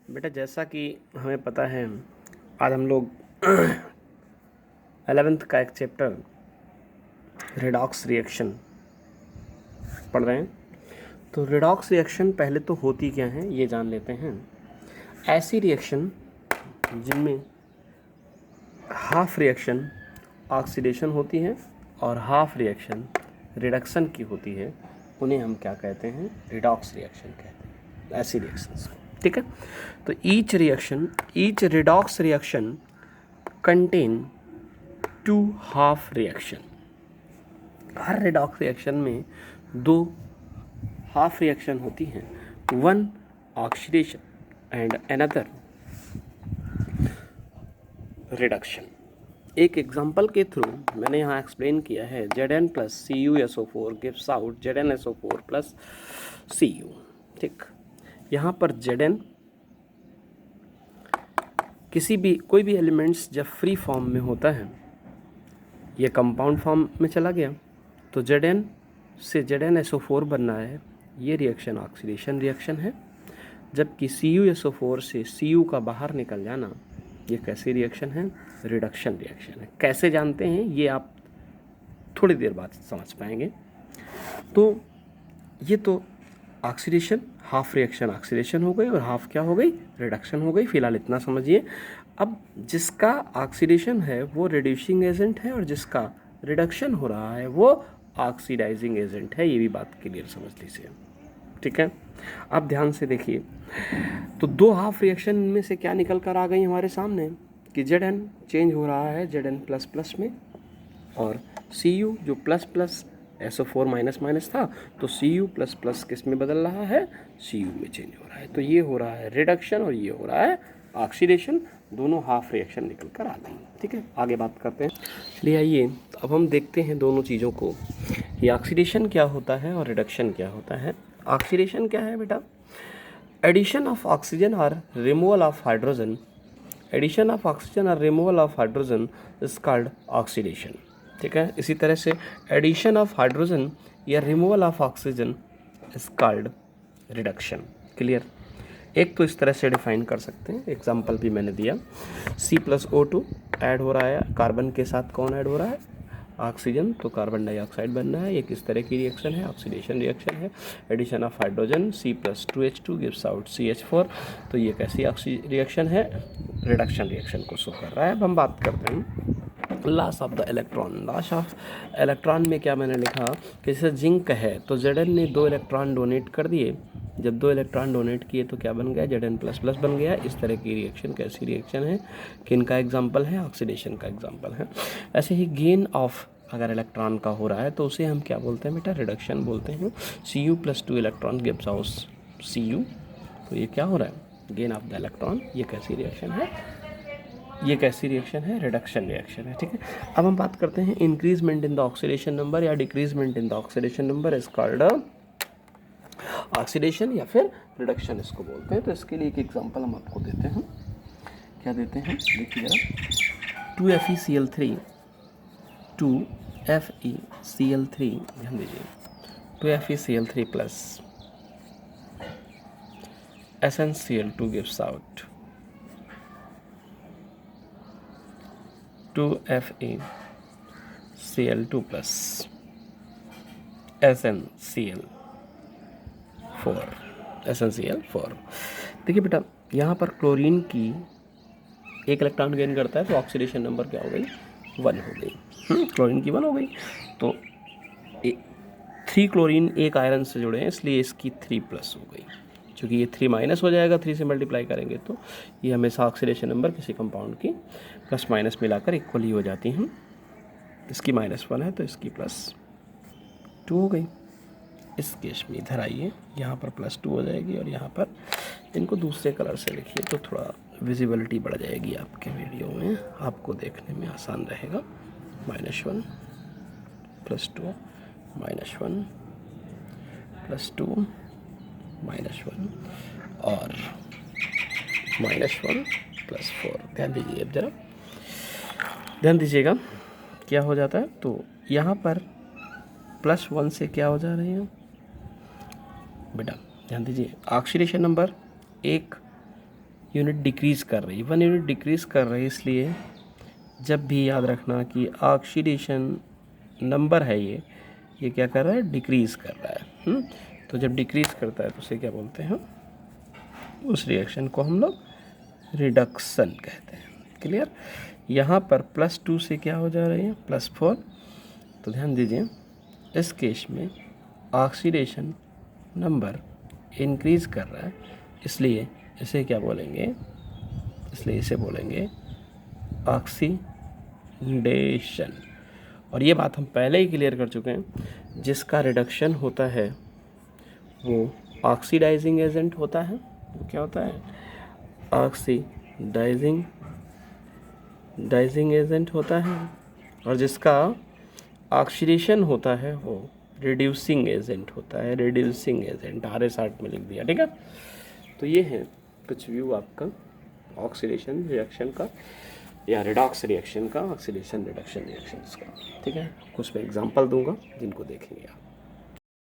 बेटा जैसा कि हमें पता है, आज हम लोग 11th का एक चैप्टर रेडॉक्स रिएक्शन पढ़ रहे हैं। तो रेडॉक्स रिएक्शन पहले तो होती क्या है ये जान लेते हैं। ऐसी रिएक्शन जिनमें हाफ रिएक्शन ऑक्सीडेशन होती है और हाफ रिएक्शन रिडक्शन की होती है, उन्हें हम क्या कहते हैं? रिडॉक्स रिएक्शन कहते हैं, ऐसी रिएक्शंस को। ठीक है, तो each redox reaction contain 2 half reaction. हर रिडॉक्स रिएक्शन में 2 हाफ रिएक्शन होती हैं, 1 ऑक्सीडेशन एंड अनदर रिडक्शन। एक एग्जाम्पल के थ्रू मैंने यहाँ एक्सप्लेन किया है, Zn plus CuSO4 gives out ZnSO4 plus Cu। ठीक, यहाँ पर Zn कोई भी एलिमेंट्स जब फ्री फॉर्म में होता है, ये कंपाउंड फॉर्म में चला गया तो Zn से ZnSO4 बन रहा है, ये रिएक्शन ऑक्सीडेशन रिएक्शन है। जबकि CuSO4 से Cu का बाहर निकल जाना, ये कैसी रिएक्शन है? रिडक्शन रिएक्शन है। कैसे जानते हैं ये आप थोड़ी देर बाद समझ पाएंगे। तो ये तो ऑक्सीडेशन, हाफ रिएक्शन ऑक्सीडेशन हो गई और हाफ क्या हो गई? रिडक्शन हो गई। फिलहाल इतना समझिए। अब जिसका ऑक्सीडेशन है वो रिड्यूसिंग एजेंट है और जिसका रिडक्शन हो रहा है वो ऑक्सीडाइजिंग एजेंट है। ये भी बात क्लियर समझ लीजिए। ठीक है, अब ध्यान से देखिए। तो 2 हाफ रिएक्शन में से क्या निकल कर आ गई हमारे सामने कि Zn चेंज हो रहा है Zn प्लस प्लस में, और Cu जो plus plus SO4 minus minus था तो Cu प्लस प्लस किस में बदल रहा है? Cu में चेंज हो रहा है। तो ये हो रहा है रिडक्शन और ये हो रहा है ऑक्सीडेशन। दोनों हाफ रिएक्शन निकल कर आ गई। ठीक है, आगे बात करते हैं। चलिए आइए अब हम देखते हैं दोनों चीज़ों को, ये ऑक्सीडेशन क्या होता है और रिडक्शन क्या होता है। ऑक्सीडेशन क्या है बेटा? एडिशन ऑफ ऑक्सीजन और removal of hydrogen. Addition of oxygen और removal of hydrogen is called oxidation. ठीक है, इसी तरह से एडिशन ऑफ हाइड्रोजन या removal of oxygen is called reduction. Clear? एक तो इस तरह से डिफाइन कर सकते हैं, एग्जाम्पल भी मैंने दिया। C+O2 ऐड हो रहा है, कार्बन के साथ कौन ऐड हो रहा है? ऑक्सीजन, तो कार्बन डाइऑक्साइड बन रहा है। ये किस तरह की रिएक्शन है? ऑक्सीडेशन रिएक्शन है। Addition of hydrogen C+2H2 gives out CH4, तो ये कैसी रिएक्शन है? रिडक्शन रिएक्शन को शो कर रहा है। अब हम बात करते हैं loss of the electron. Loss of electron में क्या मैंने लिखा कि जैसे जिंक है तो Zn ने 2 इलेक्ट्रॉन डोनेट कर दिए। जब 2 इलेक्ट्रॉन डोनेट किए तो क्या बन गया? Zn प्लस प्लस बन गया। इस तरह की रिएक्शन कैसी रिएक्शन है? किनका एग्जाम्पल है? ऑक्सीडेशन का एग्जाम्पल है। ऐसे ही गेन ऑफ अगर इलेक्ट्रॉन का हो रहा है तो उसे हम क्या बोलते हैं बेटा? रिडक्शन बोलते हैं। Cu+2 electron gives out Cu, तो ये क्या हो रहा है? Gain of the electron. ये कैसी रिएक्शन है? ये कैसी रिएक्शन है? रिडक्शन रिएक्शन है। ठीक है, अब हम बात करते हैं increasement in the oxidation number या decreasement in the oxidation number is called oxidation या फिर रिडक्शन इसको बोलते हैं। तो इसके लिए एक एग्जांपल हम आपको देते हैं। क्या देते हैं? देखिए जरा, 2FeCl3 ध्यान दीजिए, 2FeCl3 plus SnCl2 gives out 2FeCl2 plus SnCl4। देखिए बेटा, यहाँ पर क्लोरीन की 1 इलेक्ट्रॉन गेन करता है तो ऑक्सीडेशन नंबर क्या हो गई? 1 हो गई। क्लोरीन की 1 हो गई। तो 3 क्लोरीन 1 आयरन से जुड़े हैं इसलिए इसकी 3 प्लस हो गई। क्योंकि ये 3 माइनस हो जाएगा, 3 से मल्टीप्लाई करेंगे तो ये हमेशा ऑक्सीडेशन नंबर किसी कंपाउंड की प्लस माइनस मिलाकर इक्वल ही हो जाती हैं। इसकी -1 है तो इसकी +2 हो गई। इस केस में इधर आइए, यहाँ पर +2 हो जाएगी और यहाँ पर इनको दूसरे कलर से लिखिए तो थोड़ा विजिबिलिटी बढ़ जाएगी आपके वीडियो में, आपको देखने में आसान रहेगा। -1 +2 -1 +2 -1 और -1 +4। ध्यान दीजिए, अब जरा ध्यान दीजिएगा क्या हो जाता है। तो यहाँ पर +1 से क्या हो जा रही है बेटा? ध्यान दीजिए, ऑक्सीडेशन नंबर 1 यूनिट डिक्रीज़ कर रही है, 1 यूनिट डिक्रीज़ कर रही है, इसलिए जब भी याद रखना कि ऑक्सीडेशन नंबर है ये क्या कर रहा है, डिक्रीज़ कर रहा है। तो जब डिक्रीज़ करता है तो उसे क्या बोलते हैं, उस रिएक्शन को हम लोग रिडक्शन कहते हैं। क्लियर। यहाँ पर +2 से क्या हो जा रही है, +4। तो ध्यान दीजिए, इस केस में ऑक्सीडेशन नंबर इंक्रीज़ कर रहा है, इसलिए इसे क्या बोलेंगे, इसलिए इसे बोलेंगे ऑक्सीडेशन। और ये बात हम पहले ही क्लियर कर चुके हैं, जिसका रिडक्शन होता है वो ऑक्सीडाइजिंग एजेंट होता है। वो क्या होता है, ऑक्सीडाइजिंग एजेंट होता है, और जिसका ऑक्सीडेशन होता है वो रिड्यूसिंग एजेंट होता है। रिड्यूसिंग एजेंट RS8 में लिख दिया, ठीक है। तो ये है कुछ व्यू आपका ऑक्सीडेशन रिएक्शन का या रिडॉक्स रिएक्शन का, ऑक्सीडेशन रिडक्शन रिएक्शंस का, ठीक है। कुछ मैं एग्जांपल दूंगा जिनको देखेंगे आप।